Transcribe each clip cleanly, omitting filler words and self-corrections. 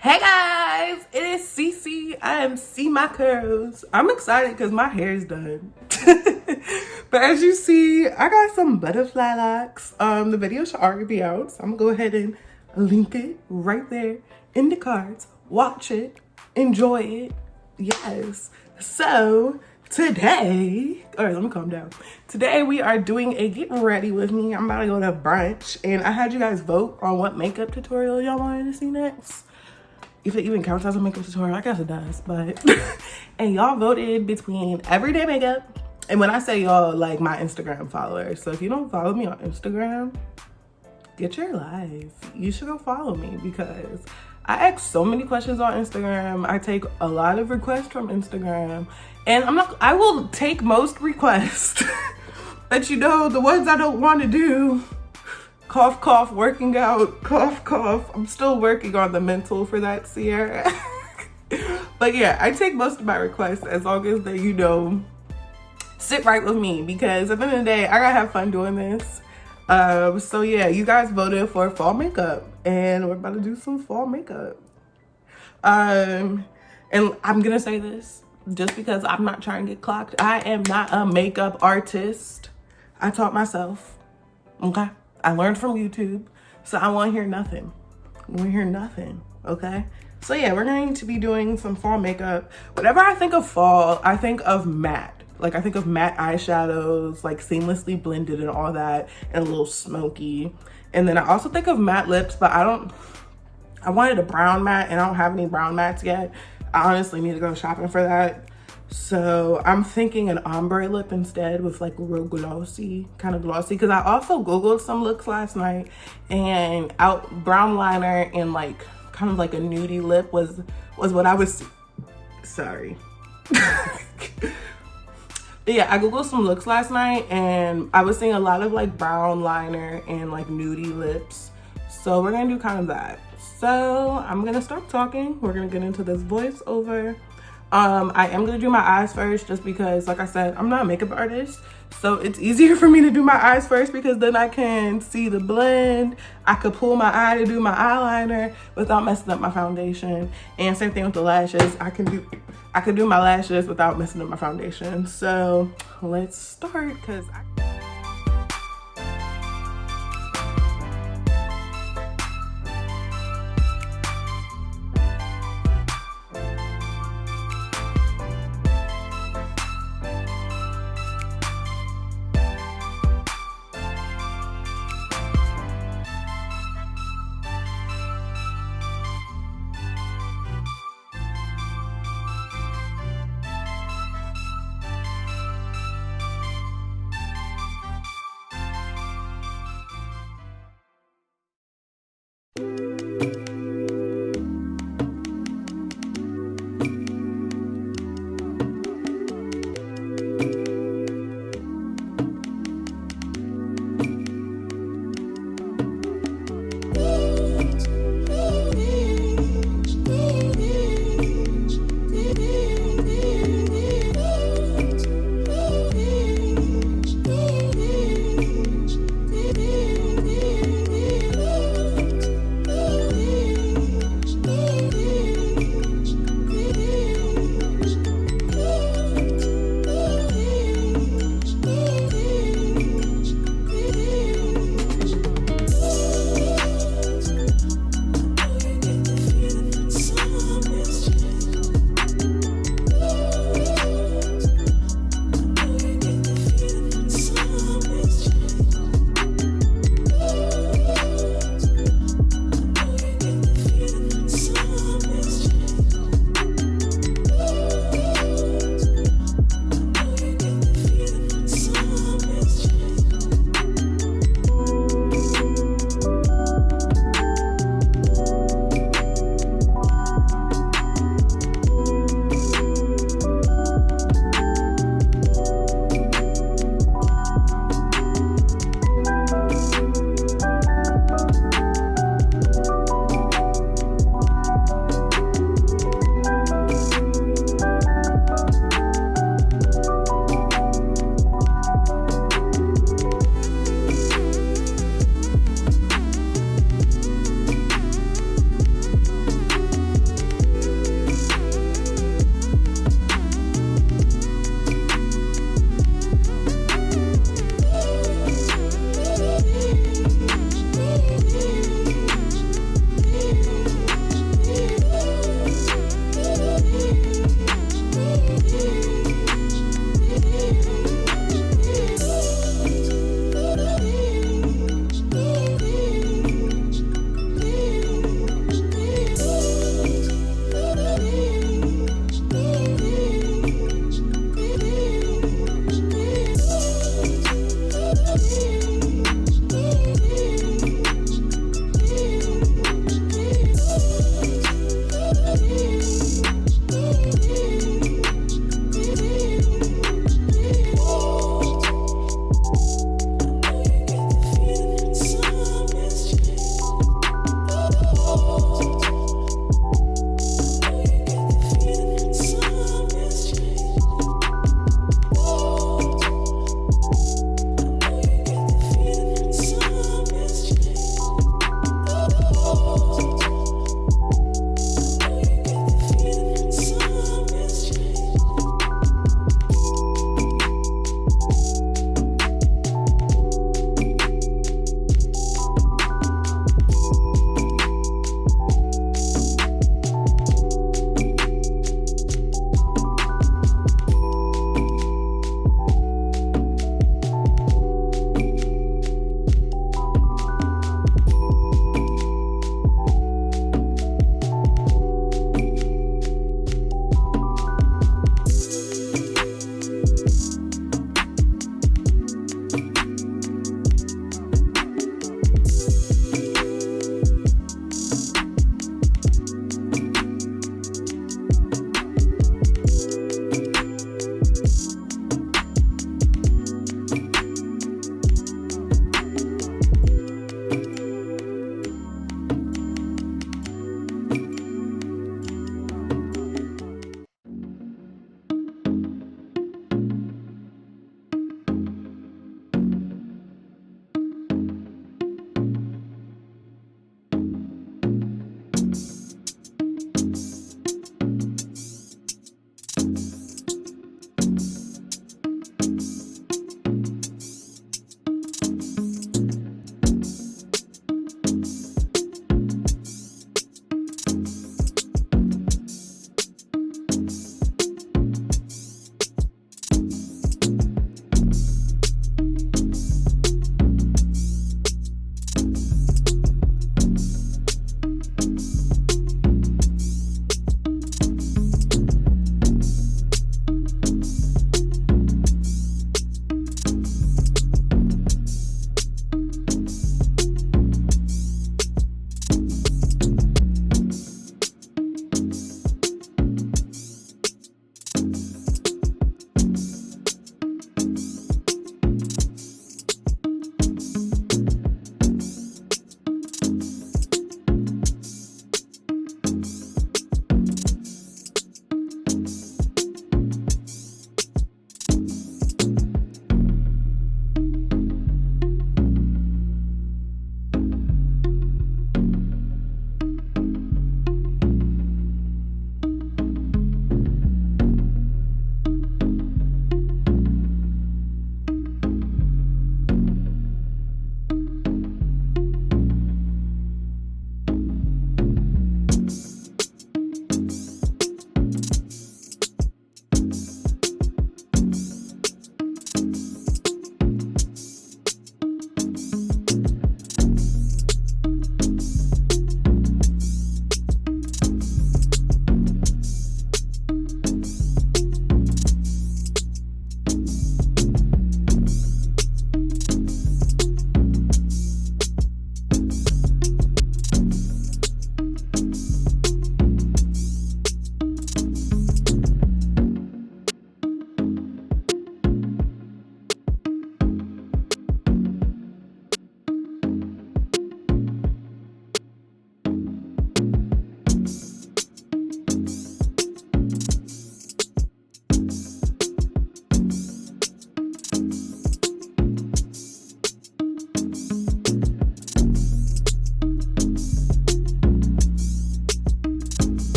Hey guys, it is Cece. I am CeeMyCurlz. I'm excited because my hair is done. But as you see, I got some butterfly locks. The video should already be out, so I'm gonna go ahead and link it right there in the cards. Watch it, enjoy it. Yes. So today, let me calm down. Today we are doing a get ready with me. I'm about to go to brunch, and I had you guys vote on what makeup tutorial y'all wanted to see next. If it even counts as a makeup tutorial, I guess it does, but and y'all voted between everyday makeup, and when I say y'all, like my Instagram followers. So if you don't follow me on Instagram, get your life. You should go follow me because I ask so many questions on Instagram. I take a lot of requests from Instagram, and I will take most requests, but you know, the ones I don't want to do, cough, cough, working out, cough, cough. I'm still working on the mental for that, Sierra. But yeah, I take most of my requests as long as they, you know, sit right with me, because at the end of the day, I gotta have fun doing this. So yeah, you guys voted for fall makeup, and we're about to do some fall makeup. And I'm gonna say this just because I'm not trying to get clocked. I am not a makeup artist. I taught myself, okay? I learned from YouTube, so I won't hear nothing. I won't hear nothing, okay? So yeah, we're going to be doing some fall makeup. Whenever I think of fall, I think of matte. Like, I think of matte eyeshadows, like seamlessly blended and all that, and a little smoky. And then I also think of matte lips, but I wanted a brown matte, and I don't have any brown mattes yet. I honestly need to go shopping for that. So I'm thinking an ombre lip instead, with like real glossy, kind of glossy, because I also Googled some looks last night, and brown liner and like kind of like a nudie lip was what I was, sorry. But yeah, I Googled some looks last night, and I was seeing a lot of like brown liner and like nudie lips. So we're gonna do kind of that. So I'm gonna start talking. We're gonna get into this voiceover. I am gonna do my eyes first, just because, like I said, I'm not a makeup artist, so it's easier for me to do my eyes first, because then I can see the blend. I could pull my eye to do my eyeliner without messing up my foundation, and same thing with the lashes. I can do my lashes without messing up my foundation. So let's start, because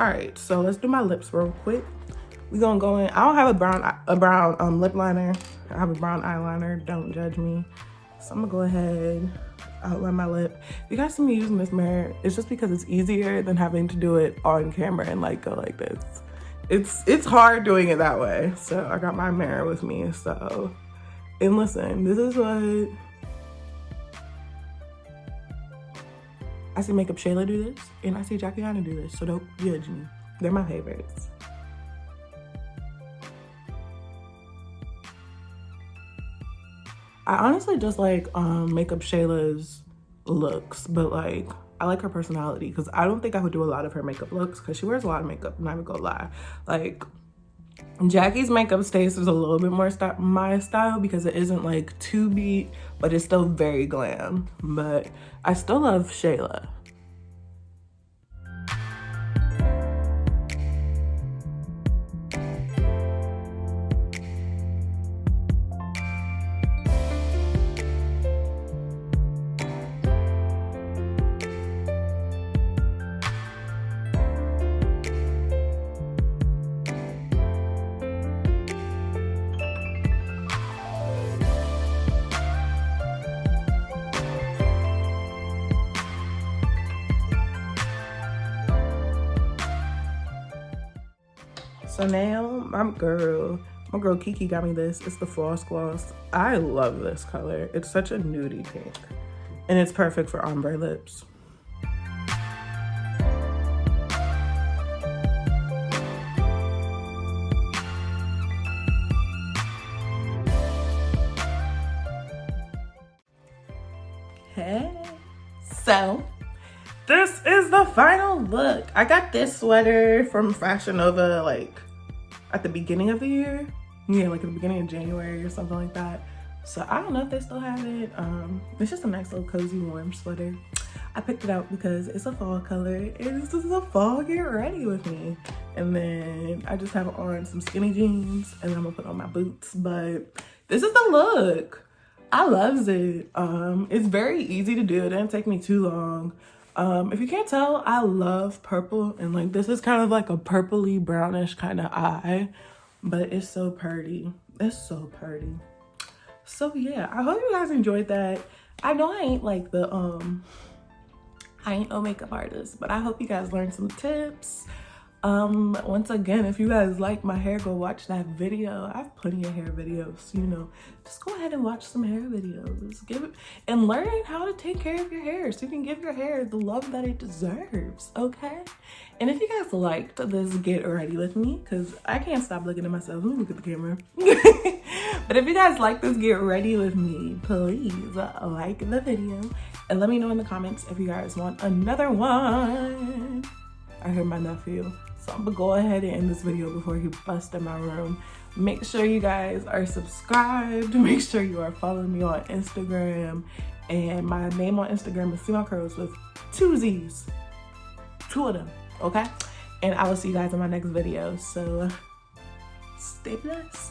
right, so let's do my lips real quick. We're gonna go in. I don't have a brown lip liner. I have a brown eyeliner. Don't judge me. So I'm gonna go ahead, outline my lip. If you guys see me using this mirror, it's just because it's easier than having to do it on camera and like go like this. It's hard doing it that way. So I got my mirror with me. So, and listen, this is what I see Makeup Shayla do this, and I see Jackie Aina do this. So don't judge me. They're my favorites. I honestly just like Makeup Shayla's looks, but like I like her personality because I don't think I would do a lot of her makeup looks because she wears a lot of makeup. I'm not even gonna lie. Like Jackie's makeup taste is a little bit more my style because it isn't like too beat, but it's still very glam. But I still love Shayla. So now my girl Kiki got me this. It's the Faux Gloss. I love this color. It's such a nudie pink and it's perfect for ombre lips. Hey, so this is the final look. I got this sweater from Fashion Nova like at the beginning of the year. Yeah, like at the beginning of January or something like that. So I don't know if they still have it. It's just a nice little cozy warm sweater. I picked it out because it's a fall color and this is a fall get ready with me. And then I just have on some skinny jeans and then I'm gonna put on my boots. But this is the look. I loves it. It's very easy to do. It didn't take me too long. If you can't tell, I love purple and like this is kind of like a purpley brownish kind of eye, but it's so pretty. It's so pretty. So yeah, I hope you guys enjoyed that. I know I ain't like the I ain't no makeup artist, but I hope you guys learned some tips. Once again, if you guys like my hair, go watch that video. I have plenty of hair videos, you know. Just go ahead and watch some hair videos. Give it and learn how to take care of your hair so you can give your hair the love that it deserves, okay? And if you guys liked this get ready with me, because I can't stop looking at myself. Let me look at the camera. But if you guys like this get ready with me, please like the video and let me know in the comments if you guys want another one. I heard my nephew. So I'm gonna go ahead and end this video before he busts in my room. Make sure you guys are subscribed. Make sure you are following me on Instagram. And my name on Instagram is CeeMyCurlz with 2 Z's. 2 of them, okay? And I will see you guys in my next video. So stay blessed.